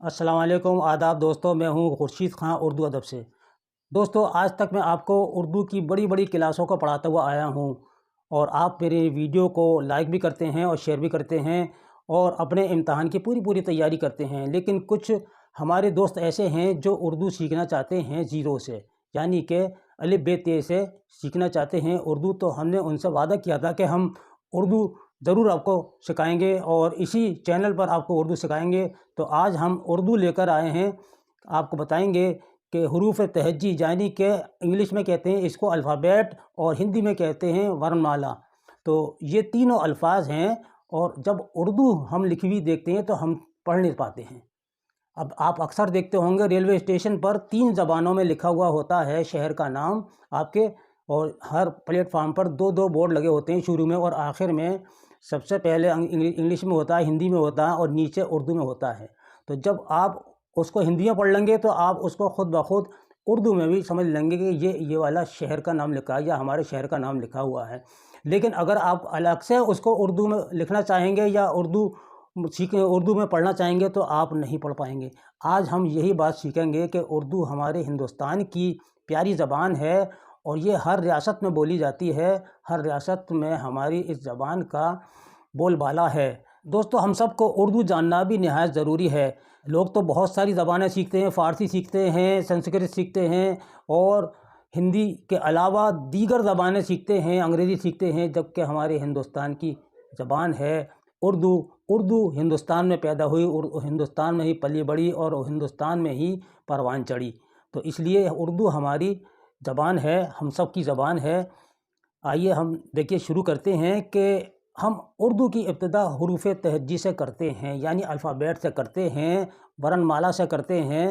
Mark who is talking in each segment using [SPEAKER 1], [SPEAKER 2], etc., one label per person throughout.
[SPEAKER 1] अस्सलाम वालेकुम, आदाब दोस्तों। मैं हूँ खुर्शीद ख़ान उर्दू अदब से। दोस्तों, आज तक मैं आपको उर्दू की बड़ी बड़ी क्लासों को पढ़ाता हुआ आया हूँ और आप मेरे वीडियो को लाइक भी करते हैं और शेयर भी करते हैं और अपने इम्तहान की पूरी पूरी तैयारी करते हैं। लेकिन कुछ हमारे दोस्त ऐसे हैं जो उर्दू सीखना चाहते हैं ज़ीरो से, यानी कि अलिफ बे ते से सीखना चाहते हैं उर्दू। तो हमने उनसे वादा किया था कि हम उर्दू ज़रूर आपको सिखाएंगे और इसी चैनल पर आपको उर्दू सिखाएंगे। तो आज हम उर्दू लेकर आए हैं, आपको बताएंगे कि हुरूफ़ तहज्जी, यानी कि इंग्लिश में कहते हैं इसको अल्फ़ाबेट और हिंदी में कहते हैं वर्णमाला। तो ये तीनों अल्फाज हैं और जब उर्दू हम लिखी हुई देखते हैं तो हम पढ़ नहीं पाते हैं। अब आप अक्सर देखते होंगे रेलवे स्टेशन पर 3 ज़बानों में लिखा हुआ होता है शहर का नाम आपके, और हर प्लेटफार्म पर 2-2 बोर्ड लगे होते हैं, शुरू में और आखिर में। सबसे पहले इंग्लिश में होता है, हिंदी में होता है और नीचे उर्दू में होता है। तो जब आप उसको हिंदी में पढ़ लेंगे तो आप उसको खुद ब खुद उर्दू में भी समझ लेंगे कि ये वाला शहर का नाम लिखा है या हमारे शहर का नाम लिखा हुआ है। लेकिन अगर आप अलग से उसको उर्दू में लिखना चाहेंगे या उर्दू में पढ़ना चाहेंगे तो आप नहीं पढ़ पाएंगे। आज हम यही बात सीखेंगे कि उर्दू हमारे हिंदुस्तान की प्यारी ज़बान है और ये हर रियासत में बोली जाती है। हर रियासत में हमारी इस ज़बान का बोलबाला है। दोस्तों, हम सबको उर्दू जानना भी निहायत ज़रूरी है। लोग तो बहुत सारी ज़बानें सीखते हैं, फ़ारसी सीखते हैं, संस्कृत सीखते हैं और हिंदी के अलावा दीगर ज़बानें सीखते हैं, अंग्रेज़ी सीखते हैं, जबकि हमारे हिंदुस्तान की ज़बान है उर्दू। उर्दू हिंदुस्तान में पैदा हुई, हिंदुस्तान में ही पली बड़ी और हिंदुस्तान में ही परवान चढ़ी। तो इसलिए उर्दू हमारी ज़बान है, हम सब की ज़बान है। आइए हम देखिए शुरू करते हैं कि हम उर्दू की इब्तिदा हुरूफ़ तहज्जी से करते हैं, यानी अल्फ़ाबेट से करते हैं, वर्णमाला से करते हैं।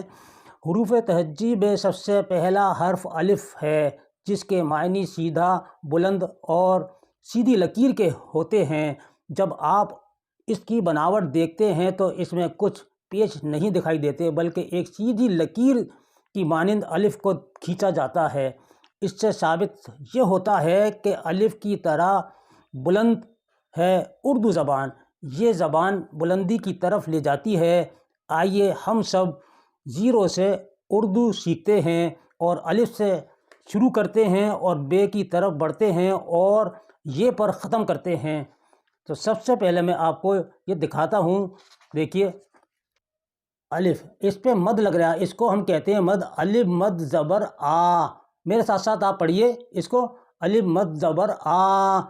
[SPEAKER 1] हुरूफ़ तहज्जी में सबसे पहला हर्फ अलिफ़ है, जिसके मायनी सीधा, बुलंद और सीधी लकीर के होते हैं। जब आप इसकी बनावट देखते हैं तो इसमें कुछ पेच नहीं दिखाई देते, बल्कि एक सीधी लकीर की मानिंद अलिफ़ को खींचा जाता है। इससे साबित ये होता है कि अलिफ़ की तरह बुलंद है उर्दू ज़बान। ये ज़बान बुलंदी की तरफ ले जाती है। आइए हम सब ज़ीरो से उर्दू सीखते हैं और अलिफ़ से शुरू करते हैं और बे की तरफ बढ़ते हैं और ये पर ख़त्म करते हैं। तो सबसे पहले मैं आपको ये दिखाता हूँ। देखिए अलिफ़, इस पे मद लग रहा है, इसको हम कहते हैं मद। अलिफ़ मद ज़बर आ, मेरे साथ साथ आप पढ़िए इसको। अलिफ़ मद ज़बर आ,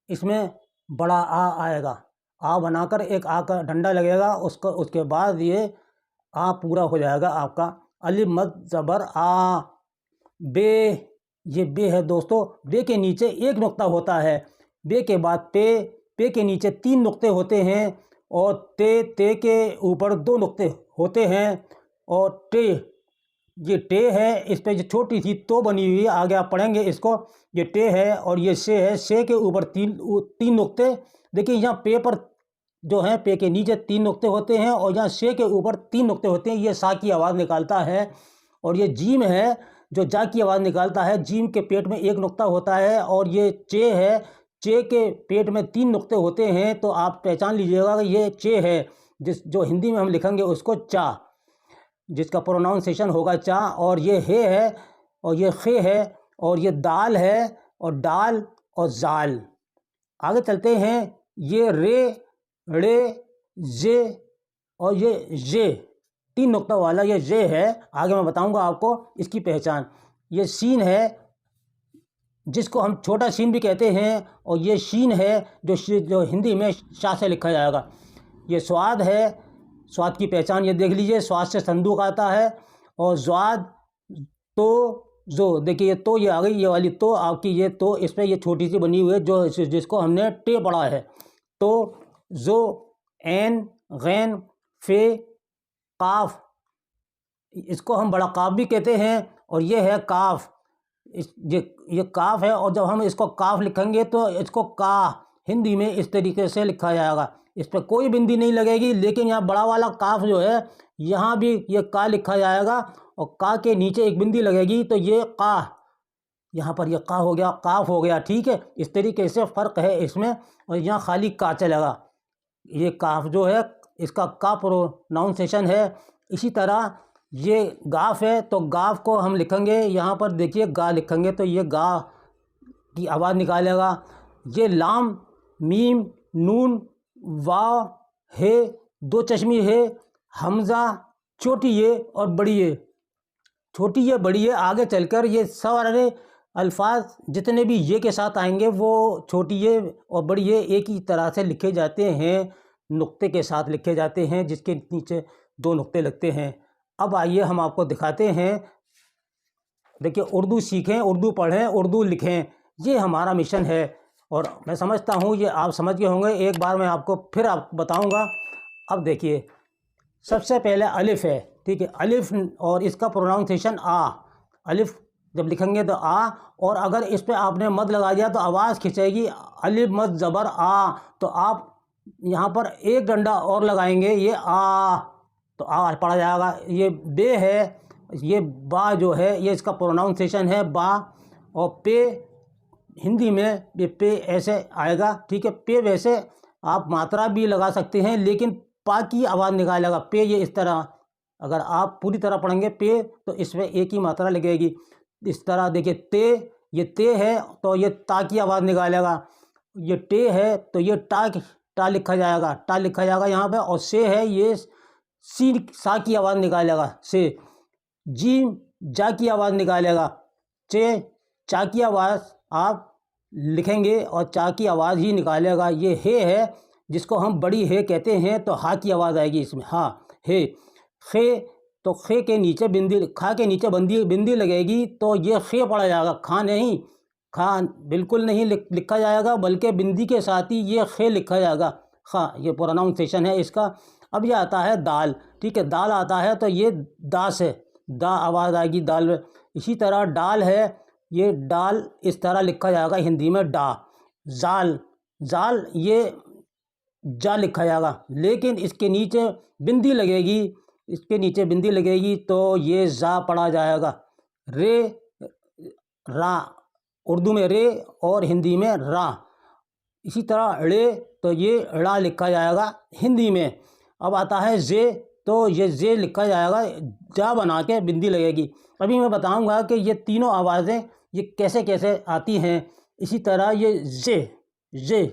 [SPEAKER 1] इसमें बड़ा आ आएगा। आ बनाकर एक आ का डंडा लगेगा, उसके बाद ये आ पूरा हो जाएगा आपका। अलिफ़ मद ज़बर आ। बे, ये बे है दोस्तों। बे के नीचे एक नुक्ता होता है। बे के बाद पे के नीचे 3 नुक्ते होते हैं और ते के ऊपर 2 नुक्ते होते हैं। और ये टे है, इस पे जो छोटी सी तो बनी हुई है, आगे आप पढ़ेंगे इसको। ये टे है और ये से है, से के ऊपर 3 नुक्ते। देखिए यहाँ पे पर जो है, पे के नीचे 3 नुक्ते होते हैं और यहाँ से के ऊपर 3 नुक्ते होते हैं। ये सा की आवाज़ निकालता है। और ये जीम है जो जा की आवाज़ निकालता है। जीम के पेट में 1 नुक्ता होता है। और ये चे है, चे के पेट में 3 नुक्ते होते हैं। तो आप पहचान लीजिएगा कि ये चे है, जो हिंदी में हम लिखेंगे उसको चा, जिसका प्रोनाउंसिएशन होगा चा। और ये हे है और ये खे है और ये दाल है और डाल और जाल। आगे चलते हैं। ये रे जे और ये 3 नुक्ता वाला ये जे है। आगे मैं बताऊंगा आपको इसकी पहचान। ये सीन है, जिसको हम छोटा सीन भी कहते हैं। और ये शीन है जो हिंदी में शाह से लिखा जाएगा। ये स्वाद है, स्वाद की पहचान ये देख लीजिए, स्वाद से संदूक आता है। और ज्वाद, तो जो देखिए, ये तो ये आ गई, ये वाली तो आपकी, ये तो इस पर ये छोटी सी बनी हुई है जो जिसको हमने टे पढ़ा है। तो जो एन गैन फे काफ, इसको हम बड़ा काफ भी कहते हैं। और ये है काफ, ये काफ है। और जब हम इसको काफ लिखेंगे तो इसको का हिंदी में इस तरीके से लिखा जाएगा। इस पर कोई बिंदी नहीं लगेगी, लेकिन यहाँ बड़ा वाला काफ जो है, यहाँ भी ये का लिखा जाएगा और का के नीचे एक बिंदी लगेगी। तो ये का, यहाँ पर ये का हो गया, काफ हो गया। ठीक है, इस तरीके से फ़र्क है इसमें। और यहाँ खाली का चलेगा। ये काफ जो है, इसका का प्रोनाउंसिएशन है इसी तरह ये गाफ है, तो गाफ को हम लिखेंगे यहाँ पर, देखिए गा लिखेंगे तो ये गा की आवाज़ निकालेगा। ये लाम, मीम, नून, वाव, हे, दो चश्मी है, हमज़ा, छोटी ये और बड़ी ये। छोटी ये बड़ी ये आगे चलकर ये सारे अल्फाज जितने भी ये के साथ आएंगे वो छोटी ये और बड़ी ये एक ही तरह से लिखे जाते हैं, नुक्ते के साथ लिखे जाते हैं, जिसके नीचे दो नुक्ते लगते हैं। अब आइए हम आपको दिखाते हैं। देखिए, उर्दू सीखें, उर्दू पढ़ें, उर्दू लिखें, ये हमारा मिशन है। और मैं समझता हूँ ये आप समझ गए होंगे। एक बार मैं आपको फिर बताऊँगा। अब देखिए, सबसे पहले अलिफ़ है, ठीक है, अलिफ़, और इसका प्रोनाउंसिएशन आ। अलिफ़ जब लिखेंगे तो आ, और अगर इस पे आपने मद लगा दिया तो आवाज़ खिंचेगी, अलिफ़ मद ज़बर आ, तो आप यहाँ पर एक डंडा और लगाएंगे, ये आ, तो आ पढ़ा जाएगा। ये बे है, ये बा जो है ये इसका प्रोनाउंसिएशन है बा, और पे हिंदी में ये पे ऐसे आएगा, ठीक है। पे वैसे आप मात्रा भी लगा सकते हैं, लेकिन पा की आवाज़ निकालेगा। पे ये इस तरह, अगर आप पूरी तरह पढ़ेंगे पे तो इसमें एक ही मात्रा लगेगी। इस तरह देखिए, ते, ये ते है तो ये ता की आवाज़ निकालेगा। ये टे है तो ये टा लिखा जाएगा, टा लिखा जाएगा यहाँ पे। और से है, ये सी सा की आवाज़ निकालेगा, से। जीम जा की आवाज़ निकालेगा, चे, चा की आवाज़ आप लिखेंगे और चा की आवाज़ ही निकालेगा। ये हे है, जिसको हम बड़ी हे कहते हैं, तो हा की आवाज़ आएगी इसमें, हाँ, हे। खे, तो खे के नीचे बिंदी, खा के नीचे बिंदी लगेगी, तो ये खे पढ़ा जाएगा, खा नहीं, खा बिल्कुल नहीं लिखा जाएगा, बल्कि बिंदी के साथ ही ये खे लिखा जाएगा, खा। ये प्रोनाउंसिएशन है इसका। अब ये आता है दाल, ठीक है, दाल आता है तो ये दा से, दा आवाज़ आएगी दाल में। इसी तरह डाल है, ये डाल इस तरह लिखा जाएगा हिंदी में, डा। जाल, जाल ये जा लिखा जाएगा, लेकिन इसके नीचे बिंदी लगेगी, इसके नीचे बिंदी लगेगी तो ये जा पढ़ा जाएगा। रे, रा, उर्दू में रे और हिंदी में रा। इसी तरह रे, तो ये ड़ा लिखा जाएगा हिंदी में। अब आता है जे, तो ये जे लिखा जाएगा, जा बना के बिंदी लगेगी। अभी मैं बताऊंगा कि ये तीनों आवाज़ें ये कैसे कैसे आती हैं। इसी तरह ये जे,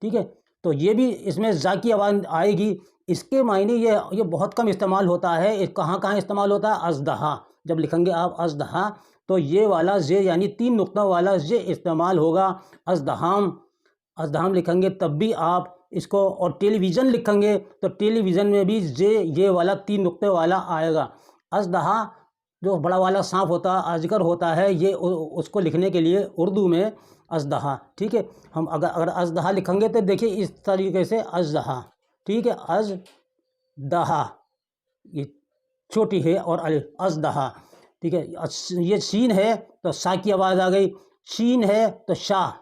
[SPEAKER 1] ठीक है, तो ये भी इसमें जा की आवाज़ आएगी। इसके मायने ये बहुत कम इस्तेमाल होता है। कहाँ इस्तेमाल होता है? अज़दहा, जब लिखेंगे आप अज़दहा तो ये वाला जे यानी 3 नुक्ता वाला जे इस्तेमाल होगा। अज़दहाम लिखेंगे तब भी आप इसको, और टेलीविज़न लिखेंगे तो टेलीविज़न में भी जे ये वाला 3 नुक्ते वाला आएगा। अज़दहा जो बड़ा वाला सांप होता है, अजगर होता है, ये उसको लिखने के लिए उर्दू में अज़दहा, ठीक है। हम अगर अज़दहा लिखेंगे तो देखिए इस तरीके से अज़दहा, ठीक है, अज़दहा, ये छोटी है और अज़दहा, ठीक है। ये शीन है तो सा की आवाज़ आ गई, शीन है तो शाह,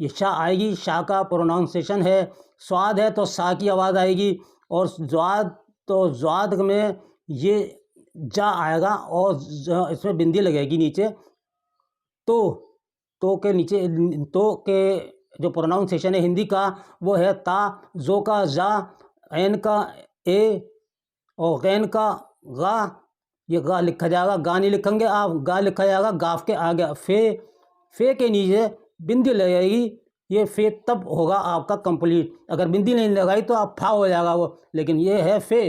[SPEAKER 1] ये शाह आएगी, शाह का प्रोनाउंसिएशन है। स्वाद है तो सा की आवाज़ आएगी, और ज़्वाद, तो ज़्वाद में ये जा आएगा और इसमें बिंदी लगेगी नीचे। तो के नीचे, तो के जो प्रोनाउंसिएशन है हिंदी का वो है ता, जो का जा, ऐन का ए, और गैन का गा। ये गा लिखा जाएगा, गा नहीं लिखेंगे आप, गा लिखा जाएगा गाफ के आगे। फे के नीचे बिंदी लगेगी, ये फे तब होगा आपका कंप्लीट। अगर बिंदी नहीं लगाई तो आप फा हो जाएगा वो, लेकिन ये है फे।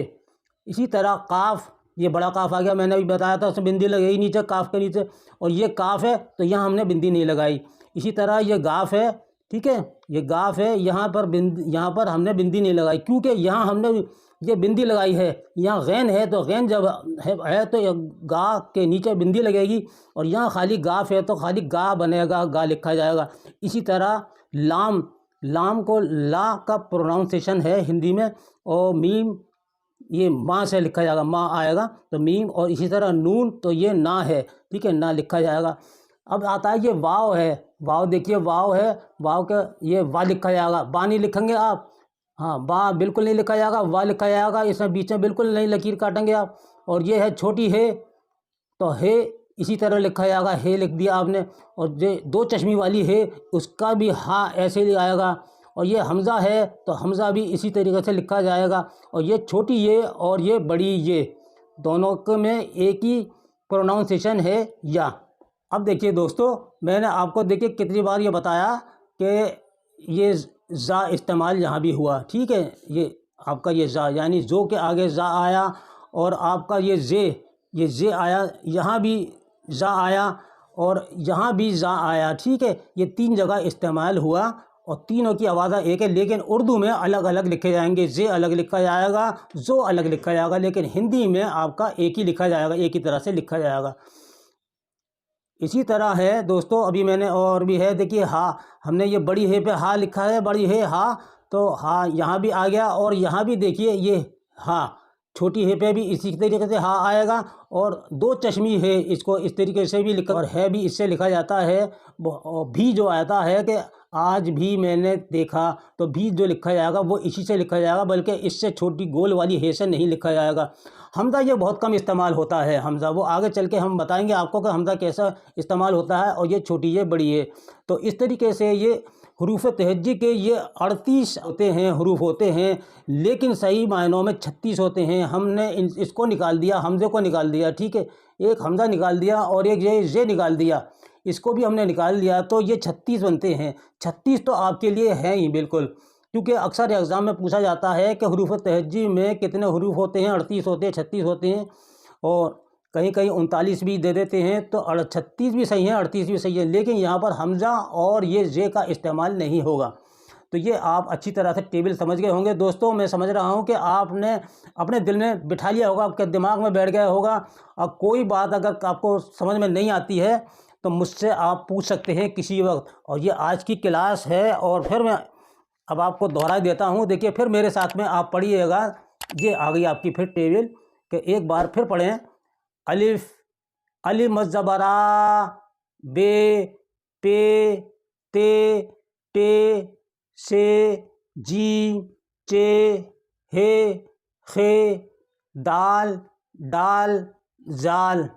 [SPEAKER 1] इसी तरह काफ, ये बड़ा काफ आ गया, मैंने अभी बताया था, उसमें बिंदी लगेगी नीचे, काफ के नीचे, और ये काफ है तो यहाँ हमने बिंदी नहीं लगाई। इसी तरह ये गाफ है, ठीक है, ये गाफ है, यहाँ पर हमने बिंदी नहीं लगाई, क्योंकि यहाँ हमने ये बिंदी लगाई है। यहाँ गैन है तो गैन जब है तो गा के नीचे बिंदी लगेगी, और यहाँ खाली गाफ है तो खाली गा बनेगा, गा लिखा जाएगा। इसी तरह लाम को ला का प्रोनाउंसिएशन है हिंदी में, और मीम ये माँ से लिखा जाएगा, माँ आएगा तो मीम। और इसी तरह नून, तो ये ना है, ठीक है, ना लिखा जाएगा। अब आता है ये वाव है, वाव देखिए, वाव है, वाव का ये वा लिखा जाएगा, बा नहीं लिखेंगे आप, हाँ, बा बिल्कुल नहीं लिखा जाएगा, वा लिखा जाएगा, इसमें बीच में बिल्कुल नहीं लकीर काटेंगे आप। और ये है छोटी है, तो है इसी तरह लिखा जाएगा, है लिख दिया आपने। और ये 2 चश्मी वाली है, उसका भी हा ऐसे ही आएगा। और ये हमज़ा है तो हमज़ा भी इसी तरीके से लिखा जाएगा। और ये छोटी ये और ये बड़ी ये, दोनों के में एक ही प्रोनाउंसिएशन है या। अब देखिए दोस्तों, मैंने आपको देखिए कितनी बार ये बताया कि ये ज़ा इस्तेमाल यहाँ भी हुआ, ठीक है। ये आपका ये ज़ा यानी जो के आगे ज़ा आया, और आपका ये जे आया, यहाँ भी ज़ा आया और यहाँ भी ज़ा आया, ठीक है। ये 3 जगह इस्तेमाल हुआ और तीनों की आवाज़ एक है, लेकिन उर्दू में अलग अलग लिखे जाएंगे। जे अलग लिखा जाएगा, जो अलग लिखा जाएगा, लेकिन हिंदी में आपका एक ही लिखा जाएगा, एक ही तरह से लिखा जाएगा। इसी तरह है दोस्तों, अभी मैंने और भी है, देखिए हा, हमने ये बड़ी हे पे हा लिखा है, बड़ी हे हा, तो हा यहाँ भी आ गया, और यहाँ भी देखिए ये हा, छोटी हे पे भी इसी तरीके से हा आएगा। और 2 चश्मी है, इसको इस तरीके से भी लिखा, और है भी इससे लिखा जाता है। और भी जो आता है कि आज भी मैंने देखा, तो भी जो लिखा जाएगा वो इसी से लिखा जाएगा, बल्कि इससे छोटी गोल वाली हे से नहीं लिखा जाएगा। हमज़ा ये बहुत कम इस्तेमाल होता है, हमज़ा, वो आगे चल के हम बताएंगे आपको कि हमज़ा कैसा इस्तेमाल होता है। और ये छोटी ये बड़ी है, तो इस तरीके से ये हरूफ तहज्जी के ये 38 होते हैं, हरूफ होते हैं, लेकिन सही मायनों में 36 होते हैं। हमने इसको निकाल दिया, हमज़े को निकाल दिया, ठीक है। एक हमज़ा निकाल दिया और एक ये निकाल दिया, इसको भी हमने निकाल लिया, तो ये 36 बनते हैं। 36 तो आपके लिए हैं ही बिल्कुल, क्योंकि अक्सर एग्ज़ाम में पूछा जाता है कि हरूफ तहज्जी में कितने हरूफ होते हैं, 38 होते हैं, 36 होते हैं, और कहीं कहीं 39 भी दे देते हैं। तो 36 भी सही है, 38 भी सही है, लेकिन यहाँ पर हमज़ा और ये जे का इस्तेमाल नहीं होगा। तो ये आप अच्छी तरह से टेबल समझ गए होंगे दोस्तों। मैं समझ रहा हूँ कि आपने अपने दिल में बिठा लिया होगा, आपके दिमाग में बैठ गया होगा। और कोई बात अगर आपको समझ में नहीं आती है तो मुझसे आप पूछ सकते हैं किसी वक्त। और ये आज की क्लास है, और फिर मैं अब आपको दोहरा देता हूँ। देखिए, फिर मेरे साथ में आप पढ़िएगा। ये आ गई आपकी फिर टेबल, कि एक बार फिर पढ़ें। अलिफ, अलिफ मज़बरा, बे, पे, ते, टे, से, जी, चे, हे, खे, दाल, डाल, जाल,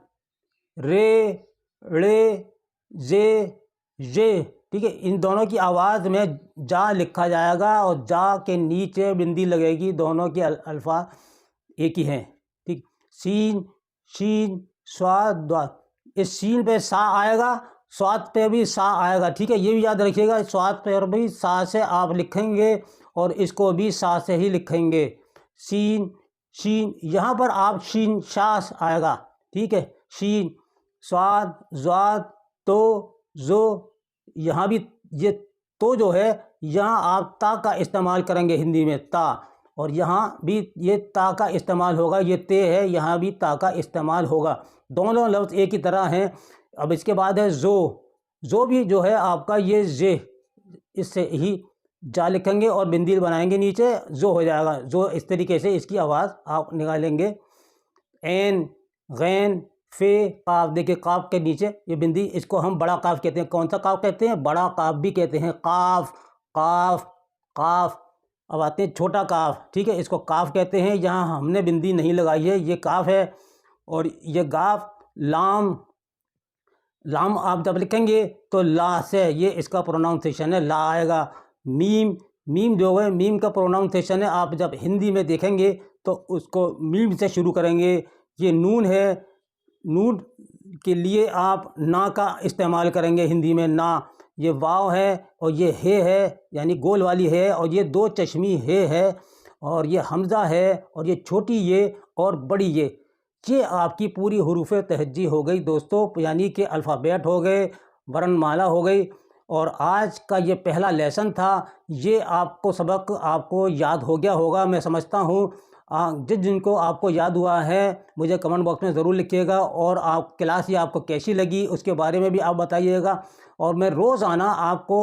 [SPEAKER 1] रे, रे, जे, ठीक है। इन दोनों की आवाज़ में जा लिखा जाएगा, और जा के नीचे बिंदी लगेगी। दोनों के अल्फाज एक ही हैं, ठीक। सीन, शीन, स्वाद, द्वाद। इस सीन पे सा आएगा, स्वाद पे भी सा आएगा, ठीक है। ये भी याद रखिएगा, स्वाद पे भी सा से आप लिखेंगे, और इसको भी सा से ही लिखेंगे। सीन, शीन, यहाँ पर आप शीन शास आएगा, ठीक है। शीन, स्वाद, ज्वाद, तो, जो, यहाँ भी ये तो जो है, यहाँ आप ता का इस्तेमाल करेंगे हिंदी में, ता। और यहाँ भी ये ता का इस्तेमाल होगा, ये ते है, यहाँ भी ता का इस्तेमाल होगा। दोनों लफ्ज़ एक ही तरह हैं। अब इसके बाद है जो भी जो है आपका ये जे, इससे ही जा लिखेंगे और बिंदी बनाएंगे नीचे, जो हो जाएगा। जो इस तरीके से इसकी आवाज़ आप निकालेंगे। एन, गैन, फे, काफ। देखिए, काफ के नीचे ये बिंदी, इसको हम बड़ा काफ कहते हैं। कौन सा काफ कहते हैं? बड़ा काफ भी कहते हैं। काफ, काफ, काफ। अब आते हैं छोटा काफ, ठीक है, इसको काफ कहते हैं। यहाँ हमने बिंदी नहीं लगाई है, ये काफ है। और ये गाफ, लाम, लाम आप जब लिखेंगे तो ला से, ये इसका प्रोनाउंसिएशन है, ला आएगा। मीम, मीम जो है, मीम का प्रोनाउंसिएशन है, आप जब हिंदी में देखेंगे तो उसको मीम से शुरू करेंगे। ये नून है, नून के लिए आप ना का इस्तेमाल करेंगे हिंदी में, ना। ये वाव है, और ये हे है, यानी गोल वाली है, और ये 2 चश्मी हे है, और ये हमज़ा है, और ये छोटी ये और बड़ी ये आपकी पूरी हुरूफ तहज्जी हो गई दोस्तों, यानी कि अल्फ़ाबेट हो गए, वर्णमाला हो गई। और आज का ये पहला लेसन था। ये आपको सबक आपको याद हो गया होगा, मैं समझता हूँ। जिनको आपको याद हुआ है मुझे कमेंट बॉक्स में ज़रूर लिखिएगा, और आप क्लास ये आपको कैसी लगी उसके बारे में भी आप बताइएगा। और मैं रोज़ाना आपको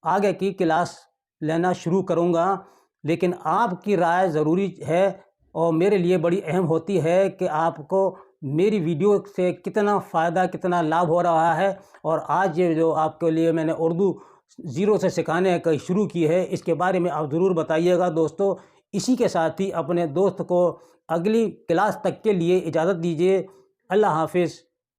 [SPEAKER 1] आगे की क्लास लेना शुरू करूँगा, लेकिन आपकी राय ज़रूरी है, और मेरे लिए बड़ी अहम होती है कि आपको मेरी वीडियो से कितना फ़ायदा, कितना लाभ हो रहा है। और आज ये जो आपके लिए मैंने उर्दू ज़ीरो से सिखाने का शुरू की है, इसके बारे में आप ज़रूर बताइएगा दोस्तों। इसी के साथ ही अपने दोस्त को अगली क्लास तक के लिए इजाज़त दीजिए। अल्लाह हाफिज़।